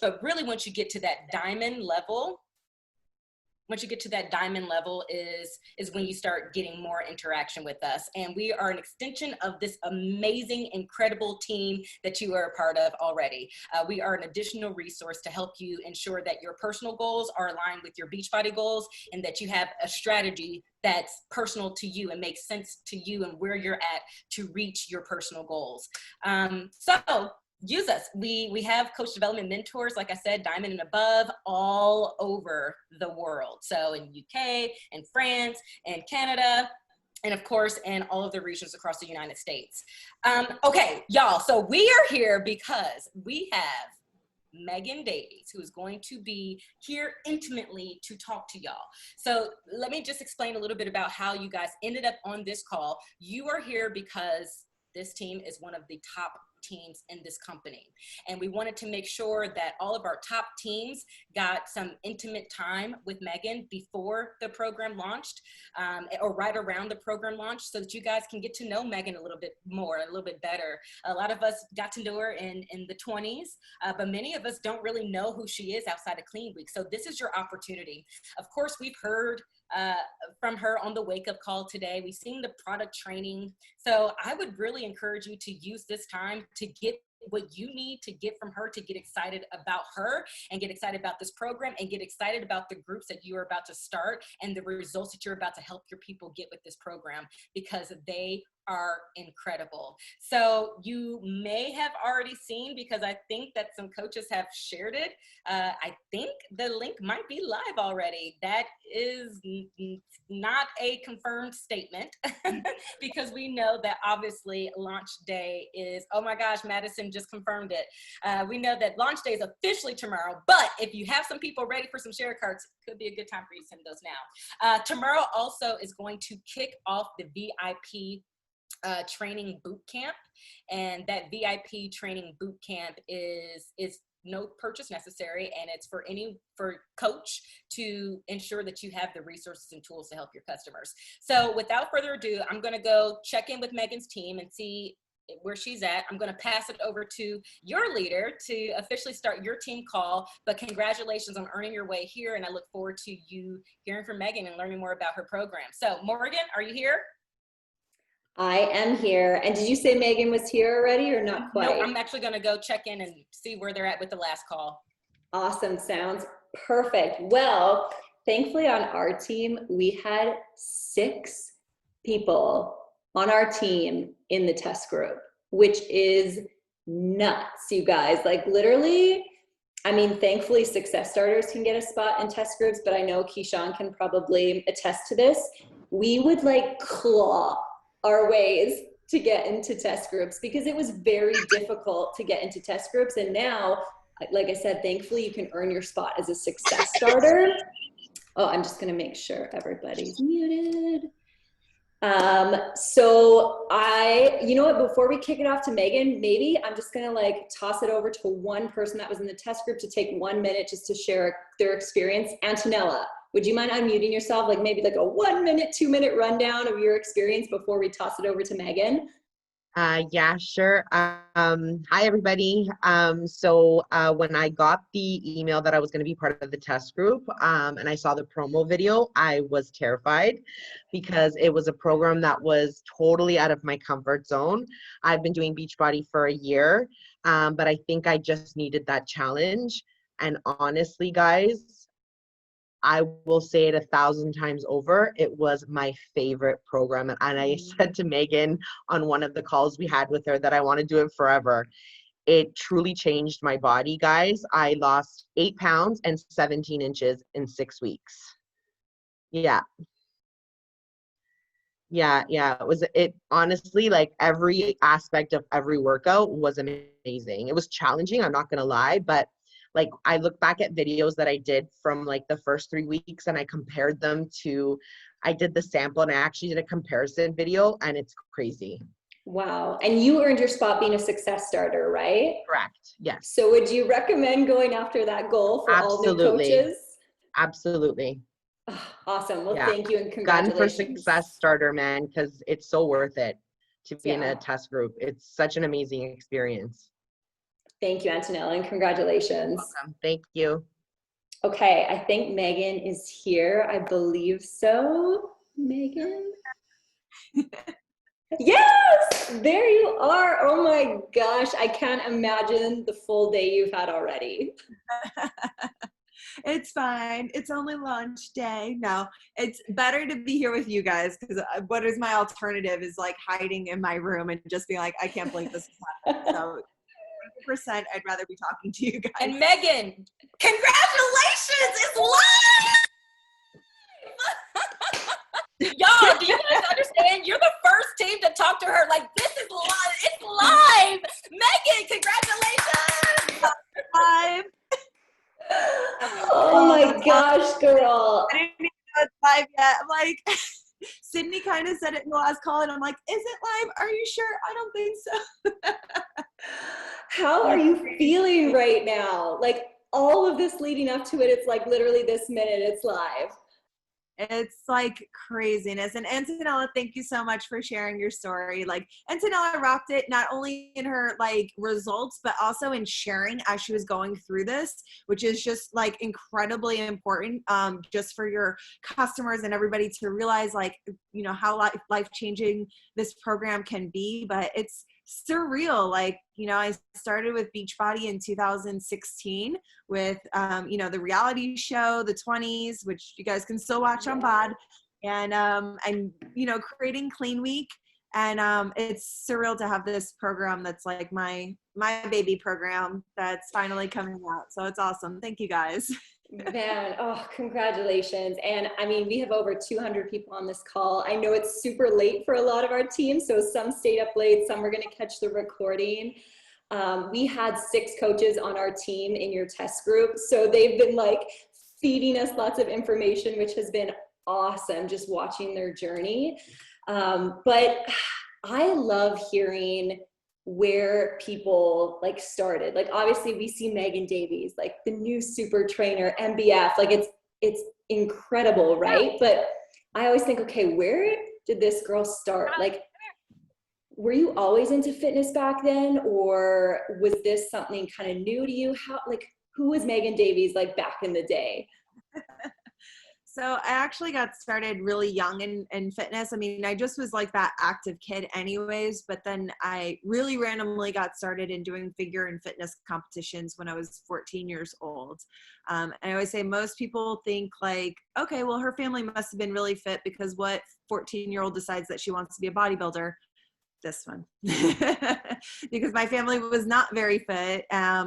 but really once you get to that diamond level, is when you start getting more interaction with us. And we are an extension of this amazing, incredible team that you are a part of already. We are an additional resource to help you ensure that your personal goals are aligned with your Beachbody goals, and that you have a strategy that's personal to you and makes sense to you and where you're at to reach your personal goals. So use us. We have coach development mentors, like I said, diamond and above, all over the world. So in UK and France and Canada, and of course, in all of the regions across the United States. Okay, y'all, so we are here because we have Megan Davies, who is going to be here intimately to talk to y'all. So let me just explain a little bit about how you guys ended up on this call. You are here because this team is one of the top teams in this company. And we wanted to make sure that all of our top teams got some intimate time with Megan before the program launched, or right around the program launch, so that you guys can get to know Megan a little bit more, a little bit better. A lot of us got to know her in the 20s, but many of us don't really know who she is outside of Clean Week. So this is your opportunity. Of course, we've heard from her on the wake up call today. We've seen the product training. So I would really encourage you to use this time to get what you need to get from her, to get excited about her and get excited about this program and get excited about the groups that you are about to start and the results that you're about to help your people get with this program, because they are incredible. So you may have already seen, because I think that some coaches have shared it. I think the link might be live already. That is not a confirmed statement because we know that obviously launch day is, oh my gosh, Madison just confirmed it. We know that launch day is officially tomorrow, but if you have some people ready for some share cards, it could be a good time for you to send those now. Tomorrow also is going to kick off the VIP training boot camp, and that VIP training boot camp is no purchase necessary, and it's for coach to ensure that you have the resources and tools to help your customers. So without further ado, I'm going to go check in with Megan's team and see where she's at. I'm going to pass it over to your leader to officially start your team call, but congratulations on earning your way here, and I look forward to you hearing from Megan and learning more about her program. So Morgan, are you here? I am here. And did you say Megan was here already or not quite? No, I'm actually going to go check in and see where they're at with the last call. Awesome. Sounds perfect. Well, thankfully on our team, we had 6 people on our team in the test group, which is nuts, you guys. Like literally, I mean, thankfully success starters can get a spot in test groups, but I know Keyshawn can probably attest to this. We would like claw our ways to get into test groups because it was very difficult to get into test groups. And now, like I said, thankfully you can earn your spot as a success starter. Oh, I'm just gonna make sure everybody's muted. So you know what, before we kick it off to Megan, maybe I'm just gonna like toss it over to one person that was in the test group to take 1 minute just to share their experience. Antonella, would you mind unmuting yourself? Like maybe like a 1 minute, 2 minute rundown of your experience before we toss it over to Megan? Yeah, sure. Hi, everybody. So when I got the email that I was going to be part of the test group and I saw the promo video, I was terrified because it was a program that was totally out of my comfort zone. I've been doing Beachbody for a year, but I think I just needed that challenge. And honestly, guys, I will say it 1,000 times over. It was my favorite program. And I said to Megan on one of the calls we had with her that I want to do it forever. It truly changed my body, guys. I lost 8 pounds and 17 inches in 6 weeks. Yeah. It honestly, like every aspect of every workout was amazing. It was challenging, I'm not going to lie, but like I look back at videos that I did from like the first 3 weeks and I compared them to, I did the sample and I actually did a comparison video and it's crazy. Wow. And you earned your spot being a success starter, right? Correct. Yes. So would you recommend going after that goal for all new coaches? Absolutely. Oh, awesome. Well, yeah. Thank you and Gun congratulations. for success starter, man, because it's so worth it to be in a test group. It's such an amazing experience. Thank you, Antonella, and congratulations. Welcome. Thank you. Okay, I think Megan is here. I believe so. Megan? Yes, there you are. Oh my gosh, I can't imagine the full day you've had already. It's fine. It's only lunch day. No, it's better to be here with you guys because what is my alternative is like hiding in my room and just being like, I can't believe this is happening. So 100%, I'd rather be talking to you guys. And Megan, congratulations! It's live! Y'all, do you guys understand? You're the first team to talk to her. Like, this is live. It's live. Megan, congratulations! Live. Oh my gosh, girl. I didn't even know it's live yet. I'm like, Sydney kind of said it in the last call, and I'm like, is it live? Are you sure? I don't think so. How are you feeling right now? Like all of this leading up to it, it's like literally this minute, it's live. It's like craziness. And Antonella, thank you so much for sharing your story. Like Antonella rocked it, not only in her like results, but also in sharing as she was going through this, which is just like incredibly important, just for your customers and everybody to realize like, you know, how life-changing this program can be. But it's surreal. Like, you know, I started with Beachbody in 2016 with, you know, the reality show, the 20s, which you guys can still watch on BOD. And I'm, you know, creating Clean Week. And it's surreal to have this program that's like my baby program that's finally coming out. So it's awesome. Thank you guys. Man, oh, congratulations. And I mean, we have over 200 people on this call. I know it's super late for a lot of our team, so some stayed up late, some were going to catch the recording. We had 6 coaches on our team in your test group, so they've been like feeding us lots of information, which has been awesome, just watching their journey. But I love hearing where people like started. Like obviously we see Megan Davies, like the new super trainer, MBF, like it's incredible, right? But I always think, okay, where did this girl start? Like, were you always into fitness back then, or was this something kind of new to you? How, like, who was Megan Davies like back in the day? So I actually got started really young in fitness. I mean, I just was like that active kid anyways, but then I really randomly got started in doing figure and fitness competitions when I was 14 years old. And I always say most people think like, okay, well, her family must have been really fit because what 14-year-old decides that she wants to be a bodybuilder? This one. Because my family was not very fit.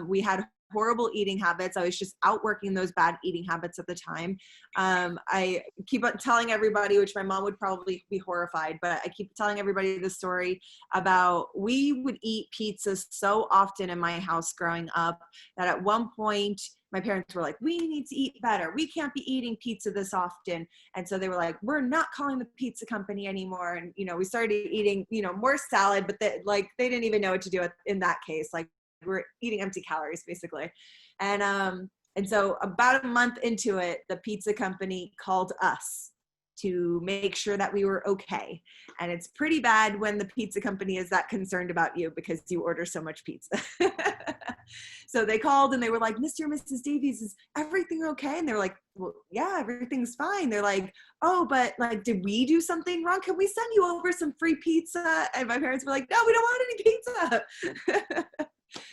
We had horrible eating habits. I was just outworking those bad eating habits at the time. I keep on telling everybody, which my mom would probably be horrified, but I keep telling everybody the story about we would eat pizza so often in my house growing up that at one point my parents were like, we need to eat better. We can't be eating pizza this often. And so they were like, we're not calling the pizza company anymore. And, you know, we started eating, you know, more salad, but they didn't even know what to do in that case. Like, we're eating empty calories basically. And so about a month into it, the pizza company called us to make sure that we were okay. And it's pretty bad when the pizza company is that concerned about you because you order so much pizza. So they called and they were like, Mr. and Mrs. Davies, is everything okay? And they were like, well, yeah, everything's fine. They're like, oh, but like, did we do something wrong? Can we send you over some free pizza? And my parents were like, no, we don't want any pizza.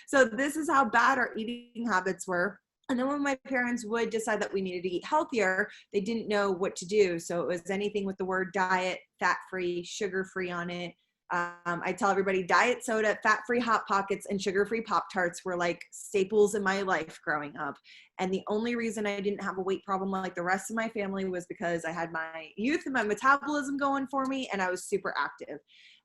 So this is how bad our eating habits were. And then when my parents would decide that we needed to eat healthier, they didn't know what to do. So it was anything with the word diet, fat-free, sugar-free on it. I tell everybody diet soda, fat-free Hot Pockets, and sugar-free Pop-Tarts were like staples in my life growing up. And the only reason I didn't have a weight problem like the rest of my family was because I had my youth and my metabolism going for me, and I was super active.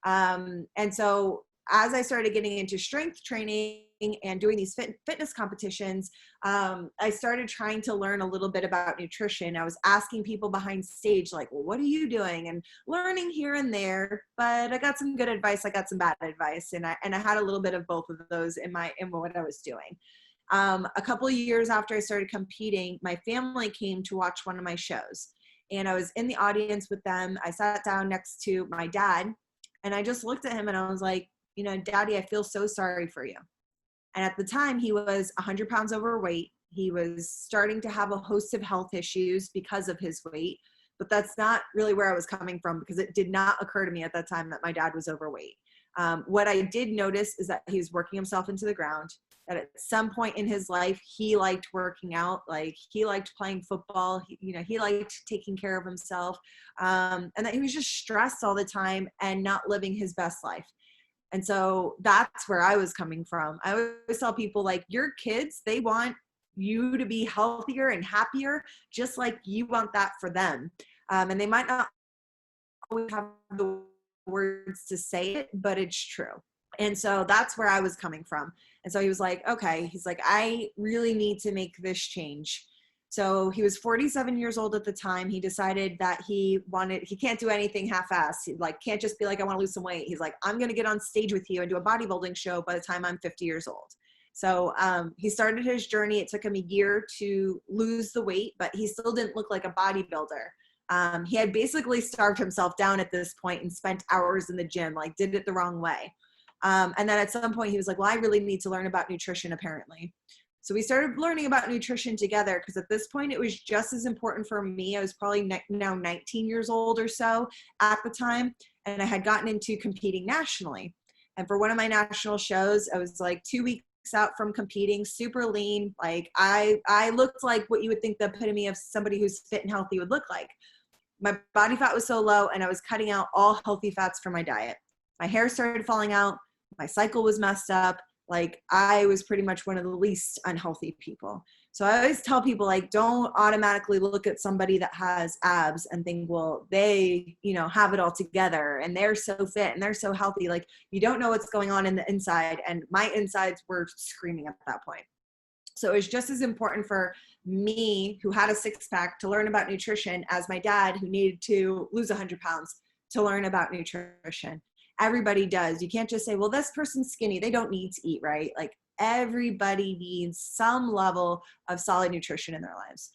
And so as I started getting into strength training and doing these fitness competitions, I started trying to learn a little bit about nutrition. I was asking people behind stage, like, well, what are you doing? And learning here and there, but I got some good advice. I got some bad advice. And I had a little bit of both of those in what I was doing. A couple of years after I started competing, my family came to watch one of my shows, and I was in the audience with them. I sat down next to my dad, and I just looked at him and I was like, you know, Daddy, I feel so sorry for you. And at the time he was 100 pounds overweight. He was starting to have a host of health issues because of his weight, but that's not really where I was coming from, because it did not occur to me at that time that my dad was overweight. What I did notice is that he was working himself into the ground, that at some point in his life, he liked working out, like he liked playing football, he liked taking care of himself, and that he was just stressed all the time and not living his best life. And so that's where I was coming from. I always tell people, like, your kids, they want you to be healthier and happier, just like you want that for them. And they might not always have the words to say it, but it's true. And so that's where I was coming from. And so he was like, okay, he's like, I really need to make this change. So he was 47 years old at the time. He decided that he can't do anything half-assed. He can't just be like, I want to lose some weight. He's like, I'm going to get on stage with you and do a bodybuilding show by the time I'm 50 years old. So he started his journey. It took him a year to lose the weight, but he still didn't look like a bodybuilder. He had basically starved himself down at this point and spent hours in the gym, like did it the wrong way. And then at some point he was like, well, I really need to learn about nutrition, apparently. So we started learning about nutrition together, because at this point it was just as important for me. I was probably now 19 years old or so at the time, and I had gotten into competing nationally. And for one of my national shows, I was like 2 weeks out from competing, super lean. Like I looked like what you would think the epitome of somebody who's fit and healthy would look like. My body fat was so low, and I was cutting out all healthy fats from my diet. My hair started falling out. My cycle was messed up. Like, I was pretty much one of the least unhealthy people. So I always tell people, like, don't automatically look at somebody that has abs and think, well, they, have it all together and they're so fit and they're so healthy. Like, you don't know what's going on in the inside. And my insides were screaming at that point. So it was just as important for me, who had a six-pack, to learn about nutrition as my dad, who needed to lose 100 pounds, to learn about nutrition. Everybody does. You can't just say, well, this person's skinny, they don't need to eat, right? Like, everybody needs some level of solid nutrition in their lives.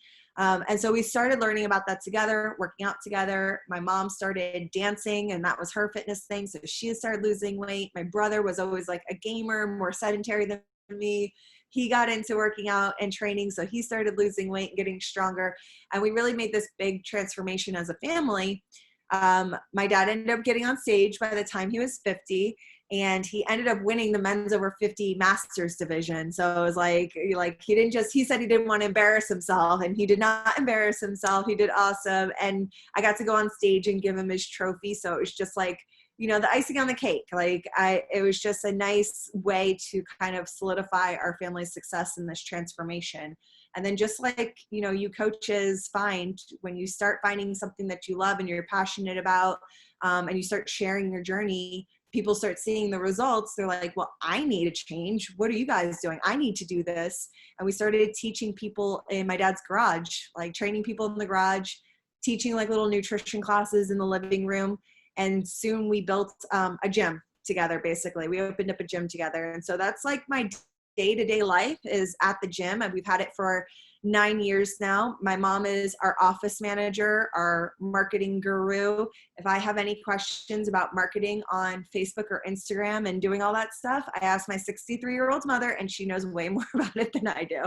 And so we started learning about that together, working out together. My mom started dancing, and that was her fitness thing. So she started losing weight. My brother was always like a gamer, more sedentary than me. He got into working out and training, so he started losing weight and getting stronger. And we really made this big transformation as a family. My dad ended up getting on stage by the time he was 50, and he ended up winning the men's over 50 masters division. So it was like he said he didn't want to embarrass himself, and he did not embarrass himself. He did awesome. And I got to go on stage and give him his trophy. So it was just like, the icing on the cake. It was just a nice way to kind of solidify our family's success in this transformation. And then just like, you coaches find, when you start finding something that you love and you're passionate about, and you start sharing your journey, people start seeing the results. They're like, well, I need a change. What are you guys doing? I need to do this. And we started teaching people in my dad's garage, like training people in the garage, teaching like little nutrition classes in the living room. And soon we built a gym together, basically. We opened up a gym together. And so that's like my day-to-day life is at the gym, and we've had it for 9 years now. My mom is our office manager, our marketing guru. If I have any questions about marketing on Facebook or Instagram and doing all that stuff, I ask my 63-year-old mother, and she knows way more about it than I do.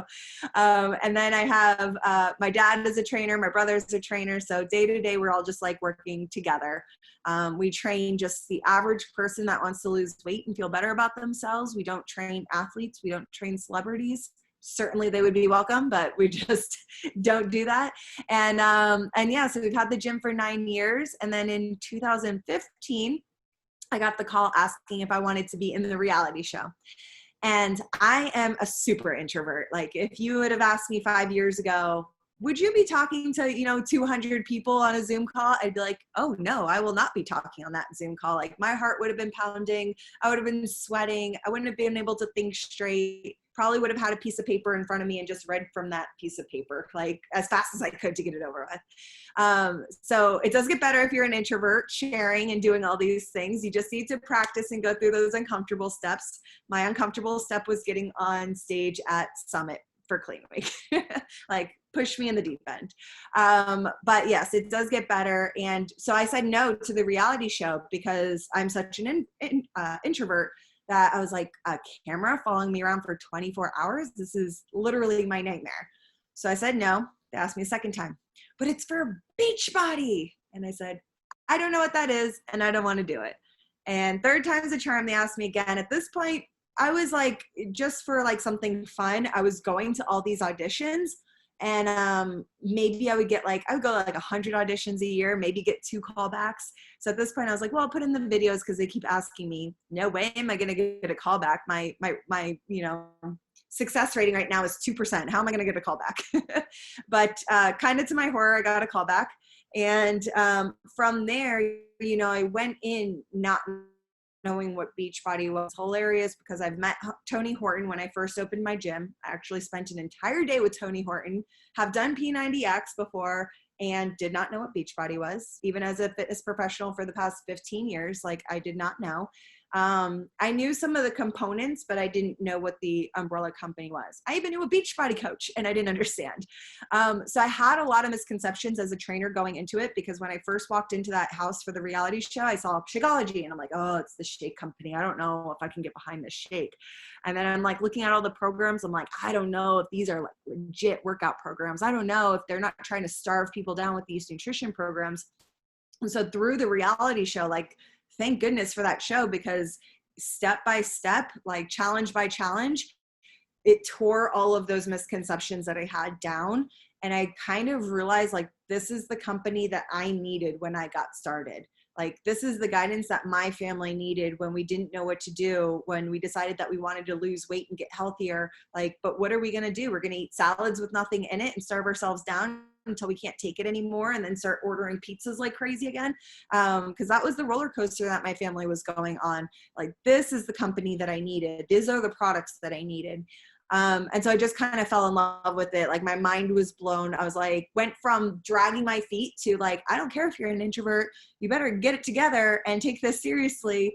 And then I have my dad is a trainer, my brother's a trainer. So day to day, we're all just like working together. We train just the average person that wants to lose weight and feel better about themselves. We don't train athletes. We don't train celebrities. Certainly they would be welcome, but we just don't do that. And yeah, so we've had the gym for 9 years. And then in 2015, I got the call asking if I wanted to be in the reality show. And I am a super introvert. Like, if you would have asked me 5 years ago, would you be talking to, 200 people on a Zoom call? I'd be like, oh no, I will not be talking on that Zoom call. Like, my heart would have been pounding. I would have been sweating. I wouldn't have been able to think straight. Probably would have had a piece of paper in front of me and just read from that piece of paper, like as fast as I could to get it over with. So it does get better if you're an introvert, sharing and doing all these things. You just need to practice and go through those uncomfortable steps. My uncomfortable step was getting on stage at Summit for Clean Week. Like, push me in the deep end. But yes, it does get better. And so I said no to the reality show because I'm such an introvert that I was like, a camera following me around for 24 hours? This is literally my nightmare. So I said no. They asked me a second time, but it's for Beachbody. And I said, I don't know what that is, and I don't want to do it. And third time's a charm, they asked me again. At this point, I was like, just for like something fun, I was going to all these auditions, and maybe I would go like 100 auditions a year, maybe get 2 callbacks. So at this point I was like, well, I'll put in the videos because they keep asking me. No way am I going to get a callback. My success rating right now is 2%. How am I going to get a callback? But kind of to my horror, I got a callback. And from there, I went in not knowing what Beachbody was. Hilarious, because I've met Tony Horton when I first opened my gym. I actually spent an entire day with Tony Horton, have done P90X before, and did not know what Beachbody was. Even as a fitness professional for the past 15 years, like, I did not know. I knew some of the components, but I didn't know what the umbrella company was. I even knew a Beachbody coach, and I didn't understand. So I had a lot of misconceptions as a trainer going into it, because when I first walked into that house for the reality show, I saw Shakeology, and I'm like, oh, it's the shake company. I don't know if I can get behind this shake. And then I'm like looking at all the programs. I'm like, I don't know if these are like legit workout programs. I don't know if they're not trying to starve people down with these nutrition programs. And so through the reality show, like, thank goodness for that show, because step by step, like challenge by challenge, it tore all of those misconceptions that I had down. And I kind of realized, like, this is the company that I needed when I got started. Like, this is the guidance that my family needed when we didn't know what to do, when we decided that we wanted to lose weight and get healthier. Like, but what are we going to do? We're going to eat salads with nothing in it and starve ourselves down until we can't take it anymore, and then start ordering pizzas like crazy again. Because that was the roller coaster that my family was going on. Like, this is the company that I needed. These are the products that I needed. And so I just kind of fell in love with it. Like, my mind was blown. I was like, went from dragging my feet to like, I don't care if you're an introvert, you better get it together and take this seriously,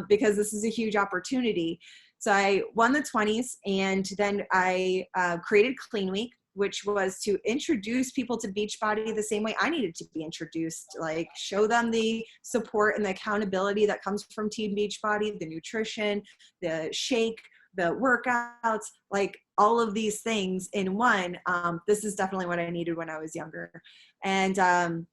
because this is a huge opportunity. So I won the 20s, and then I created Clean Week, which was to introduce people to Beachbody the same way I needed to be introduced, like show them the support and the accountability that comes from Team Beachbody, the nutrition, the shake, the workouts, like all of these things in one. This is definitely what I needed when I was younger. And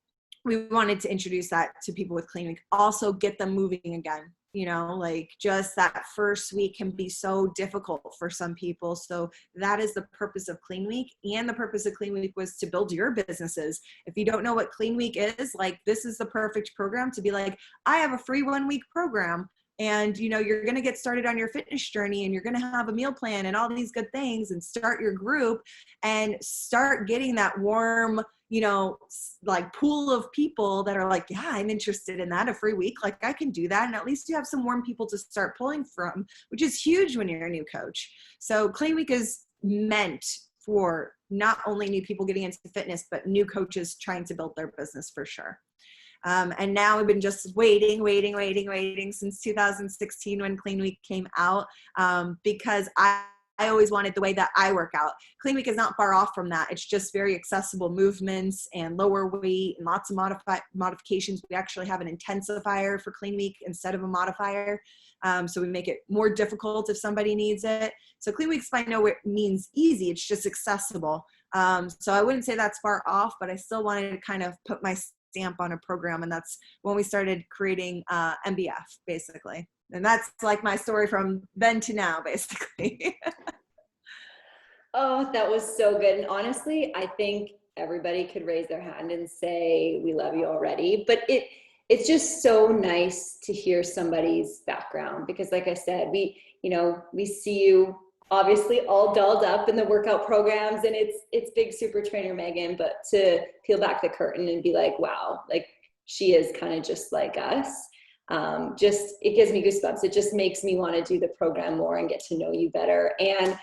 we wanted to introduce that to people with Clean Week, also get them moving again. Like, just that first week can be so difficult for some people. So that is the purpose of Clean Week. And the purpose of Clean Week was to build your businesses. If you don't know what Clean Week is, like, this is the perfect program to be like, I have a free 1-week program. And, you're going to get started on your fitness journey, and you're going to have a meal plan and all these good things, and start your group and start getting that warm, like pool of people that are like, yeah, I'm interested in that, a free week. Like, I can do that. And at least you have some warm people to start pulling from, which is huge when you're a new coach. So Clean Week is meant for not only new people getting into fitness, but new coaches trying to build their business for sure. And now we've been just waiting since 2016 when Clean Week came out, because I always wanted the way that I work out. Clean Week is not far off from that. It's just very accessible movements and lower weight and lots of modifications. We actually have an intensifier for Clean Week instead of a modifier. So we make it more difficult if somebody needs it. So Clean Week's by no means easy. It's just accessible. So I wouldn't say that's far off, but I still wanted to kind of put my stamp on a program. And that's when we started creating MBF, basically. And that's like my story from then to now, basically. Oh, that was so good. And honestly, I think everybody could raise their hand and say, we love you already. But it's just so nice to hear somebody's background, because like I said, we see you obviously all dolled up in the workout programs, and it's big super trainer Megan, but to peel back the curtain and be like, wow, like, she is kind of just like us. It gives me goosebumps. It just makes me want to do the program more and get to know you better. And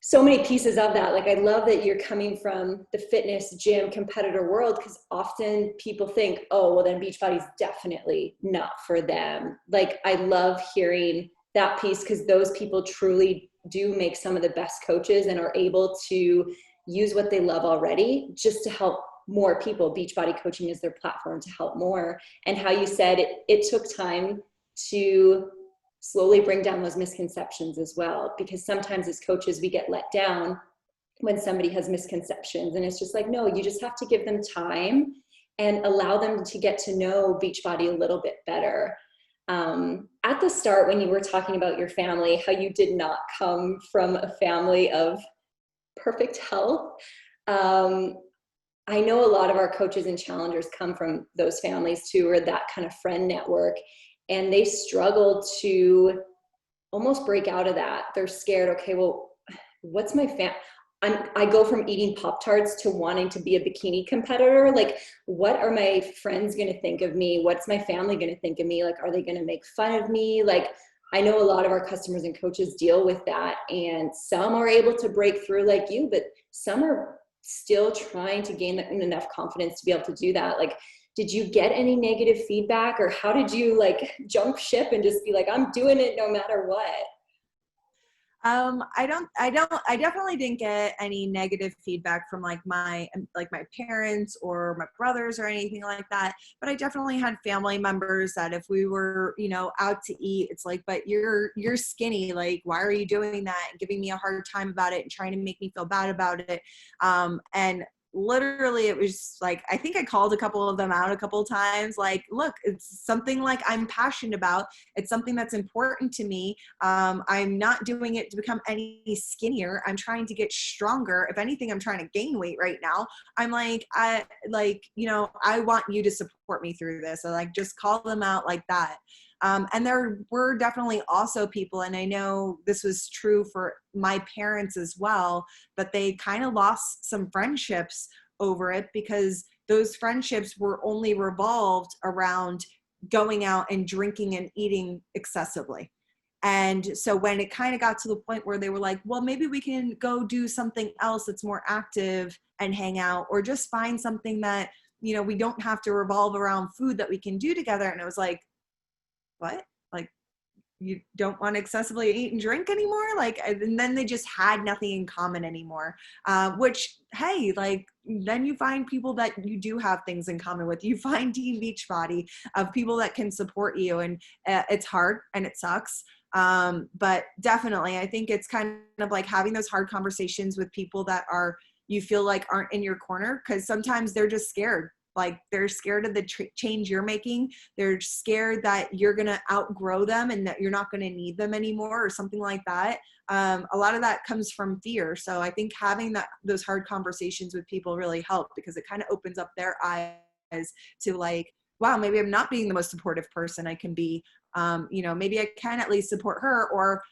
so many pieces of that. Like, I love that you're coming from the fitness gym competitor world, because often people think, oh, well, then Beachbody's definitely not for them. Like, I love hearing that piece, because those people truly do make some of the best coaches and are able to use what they love already just to help more people. Beachbody coaching is their platform to help more. And how you said it took time to slowly bring down those misconceptions as well. Because sometimes as coaches, we get let down when somebody has misconceptions. And it's just like, no, you just have to give them time and allow them to get to know Beachbody a little bit better. At the start, when you were talking about your family, how you did not come from a family of perfect health. I know a lot of our coaches and challengers come from those families too, or that kind of friend network, and they struggle to almost break out of that. They're scared. Okay, well, what's my I go from eating Pop-Tarts to wanting to be a bikini competitor. Like, what are my friends going to think of me? What's my family going to think of me? Like, are they going to make fun of me? Like, I know a lot of our customers and coaches deal with that, and some are able to break through like you, but some are still trying to gain enough confidence to be able to do that. Like, did you get any negative feedback, or how did you like jump ship and just be like, I'm doing it no matter what? I definitely didn't get any negative feedback from like my parents or my brothers or anything like that. But I definitely had family members that if we were, out to eat, it's like, but you're skinny. Like, why are you doing that? And giving me a hard time about it and trying to make me feel bad about it. And literally it was like, I think I called a couple of them out a couple of times. Like, look, it's something like I'm passionate about. It's something that's important to me. I'm not doing it to become any skinnier. I'm trying to get stronger. If anything, I'm trying to gain weight right now. I'm like, I want you to support me through this. So like, just call them out like that. And there were definitely also people, and I know this was true for my parents as well, that they kind of lost some friendships over it because those friendships were only revolved around going out and drinking and eating excessively. And so when it kind of got to the point where they were like, well, maybe we can go do something else that's more active and hang out, or just find something that, we don't have to revolve around food that we can do together. And it was like, what? Like, you don't want to excessively eat and drink anymore? Like, and then they just had nothing in common anymore, which, hey, like, then you find people that you do have things in common with. You find Team Beachbody of people that can support you, and it's hard and it sucks. But definitely, I think it's kind of like having those hard conversations with people that you feel like aren't in your corner, because sometimes they're just scared. Like, they're scared of the change you're making. They're scared that you're going to outgrow them and that you're not going to need them anymore or something like that. A lot of that comes from fear. So I think having those hard conversations with people really help, because it kind of opens up their eyes to like, wow, maybe I'm not being the most supportive person I can be. Maybe I can at least support her, or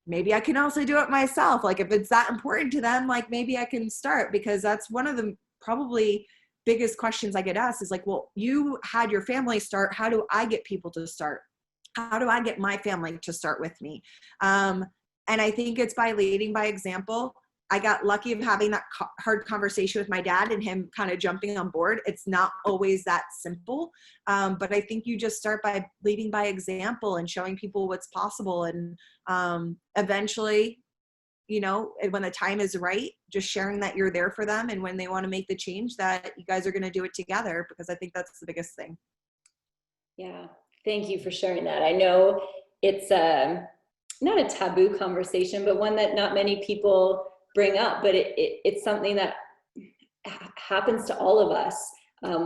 maybe I can also do it myself. Like, if it's that important to them, like, maybe I can start, because that's one of the probably biggest questions I get asked is like, well, you had your family start. How do I get people to start? How do I get my family to start with me? And I think it's by leading by example. I got lucky of having that hard conversation with my dad and him kind of jumping on board. It's not always that simple. But I think you just start by leading by example and showing people what's possible. And eventually, when the time is right, just sharing that you're there for them. And when they want to make the change, that you guys are going to do it together, because I think that's the biggest thing. Yeah. Thank you for sharing that. I know it's not a taboo conversation, but one that not many people bring up, but it's something that happens to all of us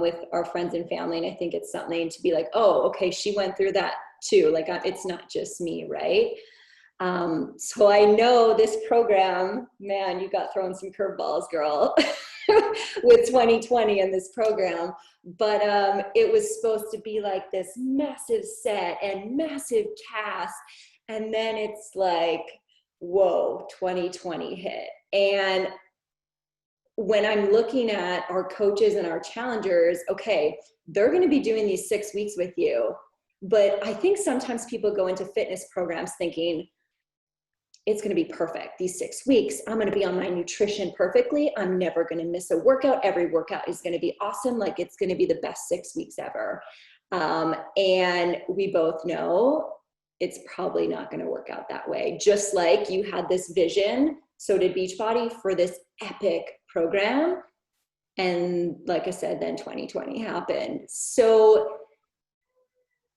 with our friends and family. And I think it's something to be like, oh, okay, she went through that too. Like, it's not just me, right? So I know this program, man, you got thrown some curveballs, girl, with 2020 and this program. But it was supposed to be like this massive set and massive cast. And then it's like, whoa, 2020 hit. And when I'm looking at our coaches and our challengers, okay, they're going to be doing these 6 weeks with you. But I think sometimes people go into fitness programs thinking, it's going to be perfect. These 6 weeks, I'm going to be on my nutrition perfectly. I'm never going to miss a workout. Every workout is going to be awesome. Like, it's going to be the best 6 weeks ever. And we both know it's probably not going to work out that way. Just like you had this vision, so did Beachbody, for this epic program. And like I said, then 2020 happened. So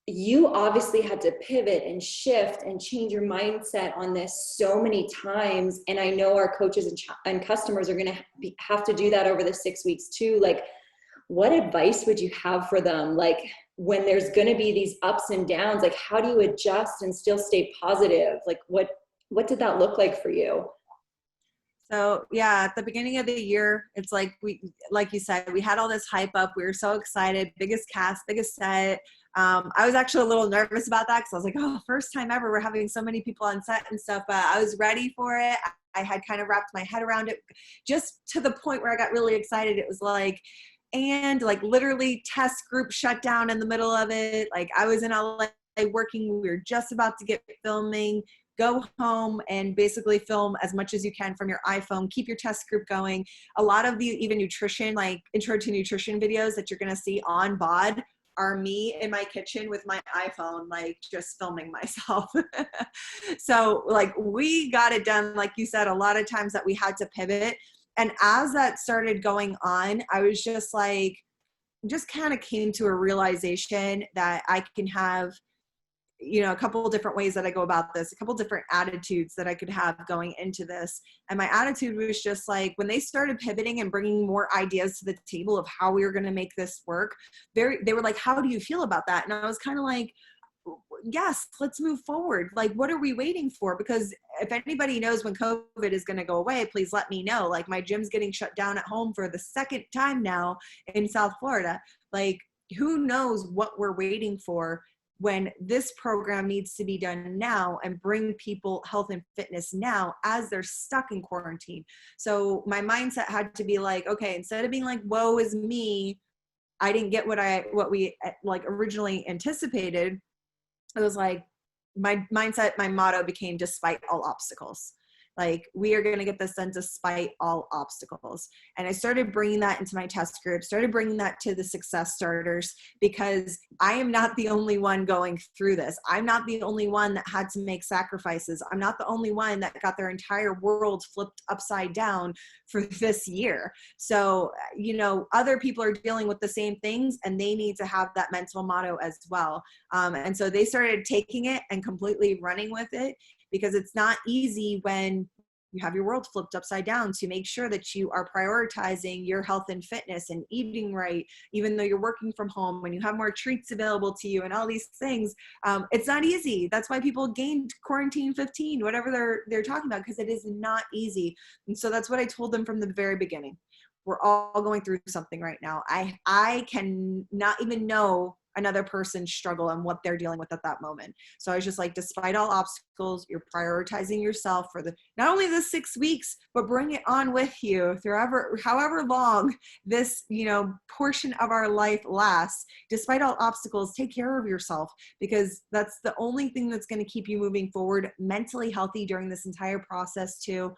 you obviously had to pivot and shift and change your mindset on this so many times. And I know our coaches and customers are going to have to do that over the 6 weeks too. Like, what advice would you have for them? Like, when there's going to be these ups and downs, like, how do you adjust and still stay positive? Like, what did that look like for you? So yeah, at the beginning of the year, it's like like you said, we had all this hype up. We were so excited, biggest cast, biggest set. I was actually a little nervous about that because I was like, oh, first time ever, we're having so many people on set and stuff, but I was ready for it. I had kind of wrapped my head around it, just to the point where I got really excited. It was like, and like literally test group shut down in the middle of it. Like I was in LA working, we were just about to get filming. Go home and basically film as much as you can from your iPhone. Keep your test group going. A lot of the even nutrition, like intro to nutrition videos that you're going to see on BOD are me in my kitchen with my iPhone, like just filming myself. So like we got it done. Like you said, a lot of times that we had to pivot. And as that started going on, I was just like, just kind of came to a realization that I can have, you know, a couple of different ways that I go about this, a couple of different attitudes that I could have going into this. And my attitude was just like, when they started pivoting and bringing more ideas to the table of how we were going to make this work, they were like, how do you feel about that? And I was kind of like, yes, let's move forward. Like, what are we waiting for? Because if anybody knows when COVID is going to go away, please let me know. Like, my gym's getting shut down at home for the second time now in South Florida. Like, who knows what we're waiting for when this program needs to be done now and bring people health and fitness now as they're stuck in quarantine. So my mindset had to be like, okay, instead of being like, woe is me, I didn't get what we like originally anticipated. It was like my mindset, my motto became despite all obstacles. Like, we are going to get this done despite all obstacles. And I started bringing that into my test group, started bringing that to the success starters, because I am not the only one going through this. I'm not the only one that had to make sacrifices. I'm not the only one that got their entire world flipped upside down for this year. So, you know, other people are dealing with the same things and they need to have that mental motto as well. And so they started taking it and completely running with it, because it's not easy when you have your world flipped upside down to make sure that you are prioritizing your health and fitness and eating right, even though you're working from home and you have more treats available to you and all these things. It's not easy. That's why people gained quarantine 15, whatever they're talking about, because it is not easy. And so that's what I told them from the very beginning. We're all going through something right now. I can not even know another person's struggle and what they're dealing with at that moment. So I was just like, despite all obstacles, you're prioritizing yourself for not only the 6 weeks, but bring it on with you through however long this, you know, portion of our life lasts. Despite all obstacles, take care of yourself, because that's the only thing that's going to keep you moving forward, mentally healthy during this entire process too,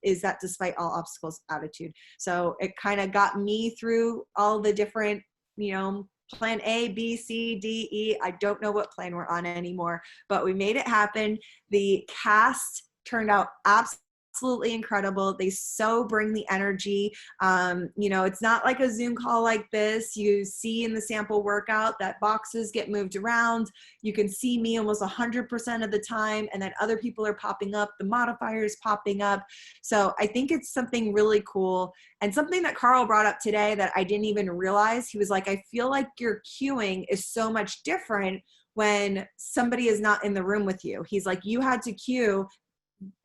is that despite all obstacles attitude. So it kind of got me through all the different, you know, plan A, B, C, D, E. I don't know what plan we're on anymore, but we made it happen. The cast turned out absolutely incredible. They so bring the energy. You know, it's not like a Zoom call like this. You see in the sample workout that boxes get moved around. You can see me almost 100% of the time, and then other people are popping up, the modifiers popping up. So I think it's something really cool. And something that Carl brought up today that I didn't even realize, he was like, I feel like your cueing is so much different when somebody is not in the room with you. He's like, you had to cue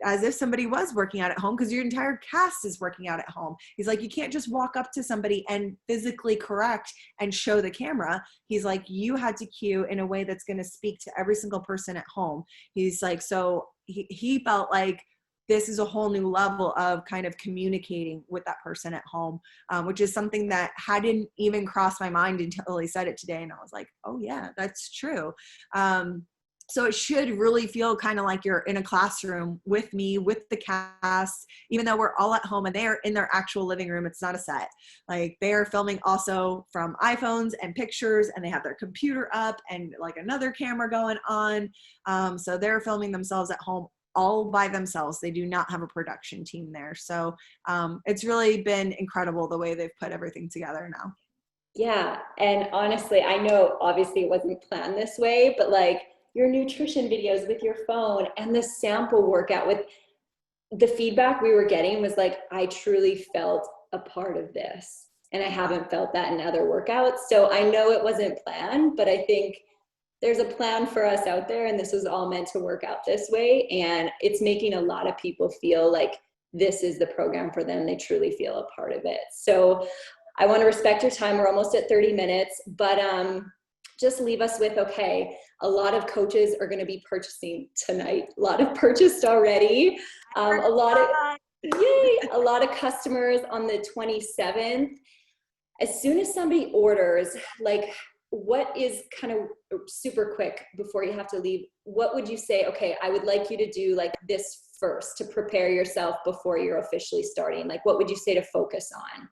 as if somebody was working out at home, because your entire cast is working out at home. He's like, you can't just walk up to somebody and physically correct and show the camera. He's like, you had to cue in a way that's going to speak to every single person at home. He's like, so he felt like this is a whole new level of kind of communicating with that person at home, which is something that hadn't even crossed my mind until he said it today. And I was like, oh yeah, that's true. So it should really feel kind of like you're in a classroom with me, with the cast, even though we're all at home and they're in their actual living room. It's not a set. Like, they are filming also from iPhones and pictures, and they have their computer up and like another camera going on. So they're filming themselves at home all by themselves. They do not have a production team there. So it's really been incredible the way they've put everything together now. Yeah. And honestly, I know obviously it wasn't planned this way, but like your nutrition videos with your phone and the sample workout with the feedback we were getting was like, I truly felt a part of this. And I haven't felt that in other workouts. So I know it wasn't planned, but I think there's a plan for us out there, and this was all meant to work out this way. And it's making a lot of people feel like this is the program for them. They truly feel a part of it. So I want to respect your time. We're almost at 30 minutes, but just leave us with, okay, a lot of coaches are going to be purchasing tonight. A lot of purchased already. A lot of customers on the 27th. As soon as somebody orders, like, what is kind of super quick before you have to leave, what would you say, okay, I would like you to do like this first to prepare yourself before you're officially starting? Like, what would you say to focus on?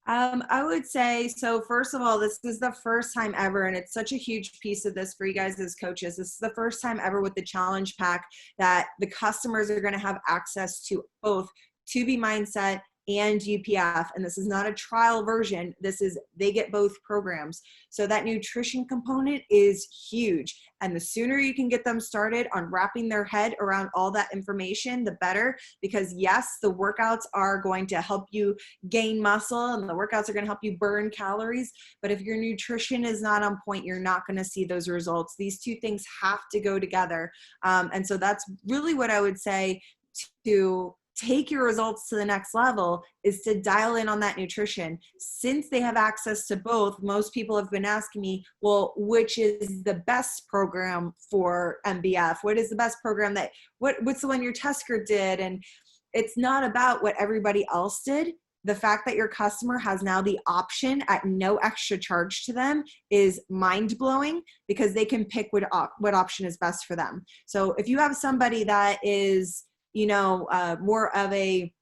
I would say, so first of all, this is the first time ever, and it's such a huge piece of this for you guys as coaches. This is the first time ever with the challenge pack that the customers are going to have access to both 2B Mindset and UPF. And this is not a trial version. This is, they get both programs. So that nutrition component is huge. And the sooner you can get them started on wrapping their head around all that information, the better, because yes, the workouts are going to help you gain muscle and the workouts are going to help you burn calories. But if your nutrition is not on point, you're not going to see those results. These two things have to go together. And so that's really what I would say to take your results to the next level is to dial in on that nutrition. Since they have access to both, most people have been asking me, well, which is the best program for MBF? What is the best program that, what's the one your test group did? And it's not about what everybody else did. The fact that your customer has now the option at no extra charge to them is mind-blowing, because they can pick what option is best for them. So if you have somebody that is, you know, more of a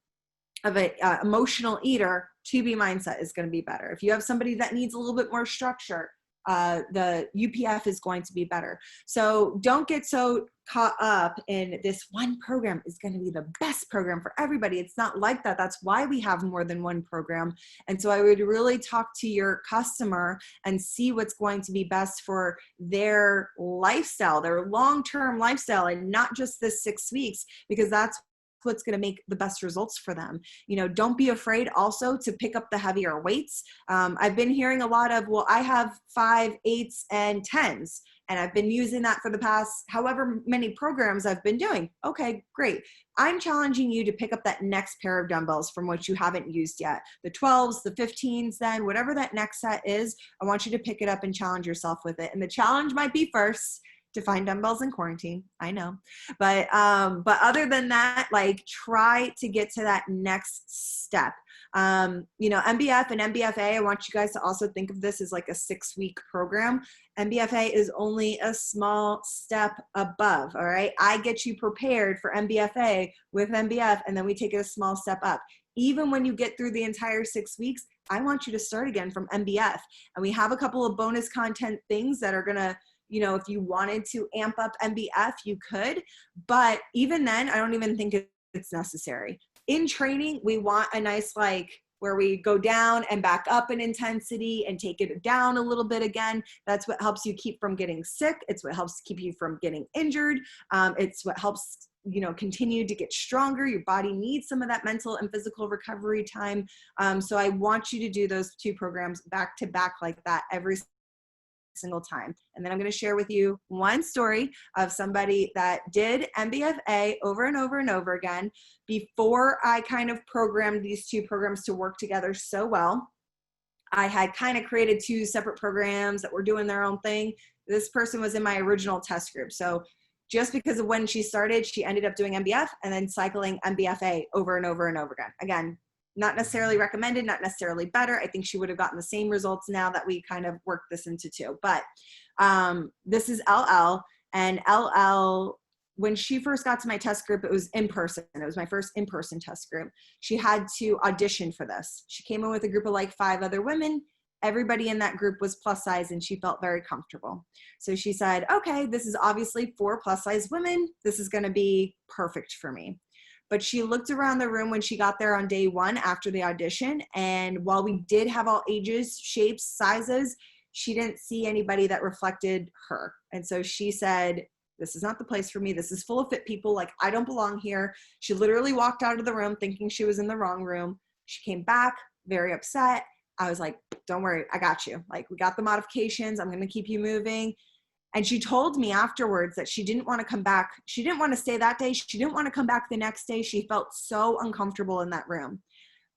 emotional eater, 2B Mindset is going to be better. If you have somebody that needs a little bit more structure, the UPF is going to be better. So don't get so caught up in this one program is going to be the best program for everybody. It's not like that. That's why we have more than one program. And so I would really talk to your customer and see what's going to be best for their lifestyle, their long-term lifestyle, and not just this 6 weeks, because that's what's going to make the best results for them. You know, don't be afraid also to pick up the heavier weights. I've been hearing a lot of, well, I have 5, 8s, and 10s, and I've been using that for the past however many programs I've been doing. Okay, great. I'm challenging you to pick up that next pair of dumbbells from what you haven't used yet. The 12s, the 15s, then whatever that next set is, I want you to pick it up and challenge yourself with it. And the challenge might be first to find dumbbells in quarantine. I know. But other than that, like, try to get to that next step. You know, MBF and MBFA, I want you guys to also think of this as like a 6-week program. MBFA is only a small step above, all right? I get you prepared for MBFA with MBF, and then we take it a small step up. Even when you get through the entire 6 weeks, I want you to start again from MBF. And we have a couple of bonus content things that are gonna, you know, if you wanted to amp up MBF, you could. But even then, I don't even think it's necessary. In training, we want a nice, like, where we go down and back up in intensity and take it down a little bit again. That's what helps you keep from getting sick. It's what helps keep you from getting injured. It's what helps, you know, continue to get stronger. Your body needs some of that mental and physical recovery time. So I want you to do those 2 programs back to back like that every single time. And then I'm going to share with you one story of somebody that did MBFA over and over and over again before I kind of programmed these 2 programs to work together so well. I had kind of created 2 separate programs that were doing their own thing. This person was in my original test group. So just because of when she started, she ended up doing MBF and then cycling MBFA over and over and over again. Again, not necessarily recommended, not necessarily better. I think she would have gotten the same results now that we kind of worked this into 2. But this is LL, and LL, when she first got to my test group, it was in person. It was my first in-person test group. She had to audition for this. She came in with a group of like 5 other women. Everybody in that group was plus size, and she felt very comfortable. So she said, okay, this is obviously for plus size women. This is going to be perfect for me. but she looked around the room when she got there on day 1 after the audition. And while we did have all ages, shapes, sizes, she didn't see anybody that reflected her. And so she said, this is not the place for me. This is full of fit people. Like, I don't belong here. She literally walked out of the room thinking she was in the wrong room. She came back very upset. I was like, don't worry, I got you. Like, we got the modifications. I'm going to keep you moving. And she told me afterwards that she didn't want to come back. She didn't want to stay that day. She didn't want to come back the next day. She felt so uncomfortable in that room.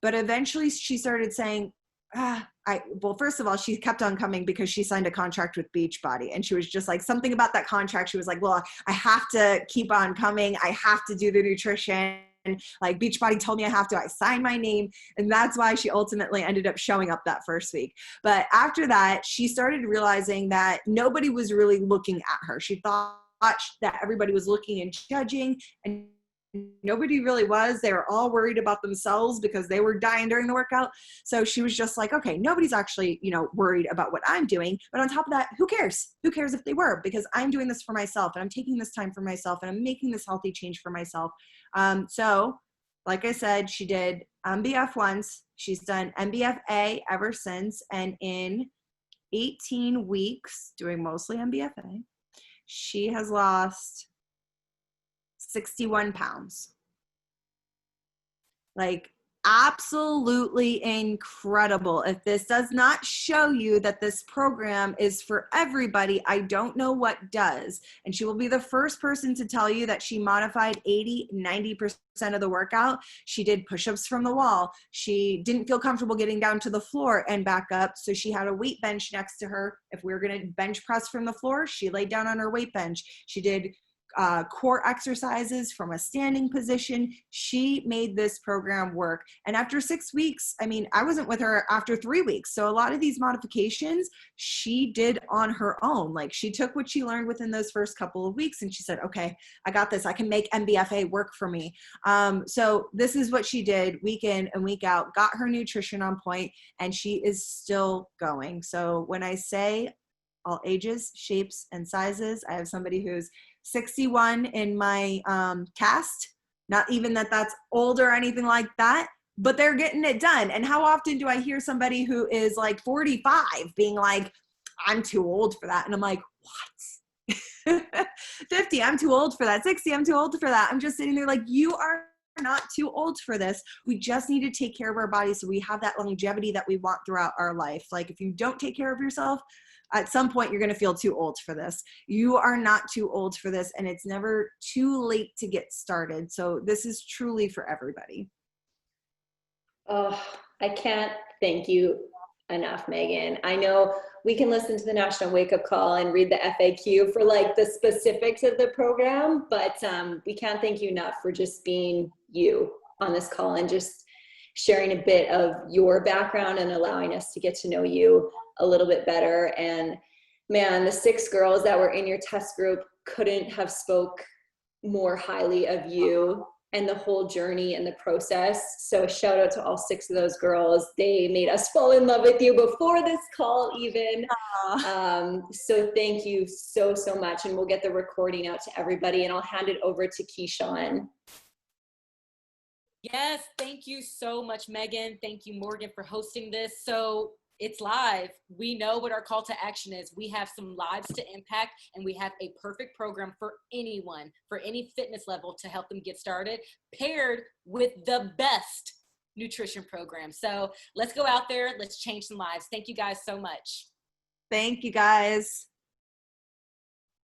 But eventually she started saying, well, first of all, she kept on coming because she signed a contract with Beachbody. And she was just like, something about that contract. She was like, well, I have to keep on coming. I have to do the nutrition. Like, Beachbody told me I have to. I signed my name. And that's why she ultimately ended up showing up that first week. But after that, she started realizing that nobody was really looking at her. She thought that everybody was looking and judging, and nobody really was. They were all worried about themselves because they were dying during the workout. So she was just like, okay, nobody's actually, worried about what I'm doing. But on top of that, who cares? Who cares if they were? Because I'm doing this for myself, and I'm taking this time for myself, and I'm making this healthy change for myself. So like I said, she did MBF once. She's done MBFA ever since. And in 18 weeks, doing mostly MBFA, she has lost 61 pounds. Like, absolutely incredible. If this does not show you that this program is for everybody, I don't know what does. And she will be the first person to tell you that she modified 80-90% of the workout. She did push-ups from the wall. She didn't feel comfortable getting down to the floor and back up, so she had a weight bench next to her. If we were going to bench press from the floor, she laid down on her weight bench. She did core exercises from a standing position. She made this program work. And after 6 weeks, I wasn't with her after 3 weeks. So a lot of these modifications she did on her own. Like, she took what she learned within those first couple of weeks and she said, okay, I got this. I can make MBFA work for me. So this is what she did week in and week out, got her nutrition on point, and she is still going. So when I say all ages, shapes, and sizes, I have somebody who's 61 in my cast. Not even that that's old or anything like that, but they're getting it done. And how often do I hear somebody who is like 45 being like, I'm too old for that? And I'm like, what? 50, I'm too old for that. 60, I'm too old for that. I'm just sitting there like, you are not too old for this. We just need to take care of our bodies so we have that longevity that we want throughout our life. Like, if you don't take care of yourself, at some point you're going to feel too old for this. You are not too old for this, and it's never too late to get started. So this is truly for everybody. Oh, I can't thank you enough, Megan. I know we can listen to the National Wake Up Call and read the FAQ for like the specifics of the program, but we can't thank you enough for just being you on this call and just sharing a bit of your background and allowing us to get to know you a little bit better. And man, the 6 girls that were in your test group couldn't have spoke more highly of you and the whole journey and the process. So shout out to all 6 of those girls. They made us fall in love with you before this call even. So thank you so, so much. And we'll get the recording out to everybody, and I'll hand it over to Keyshawn. Yes, thank you so much, Megan. Thank you, Morgan, for hosting this. So it's live. We know what our call to action is. We have some lives to impact, and we have a perfect program for anyone, for any fitness level, to help them get started, paired with the best nutrition program. So let's go out there. Let's change some lives. Thank you guys so much. Thank you, guys.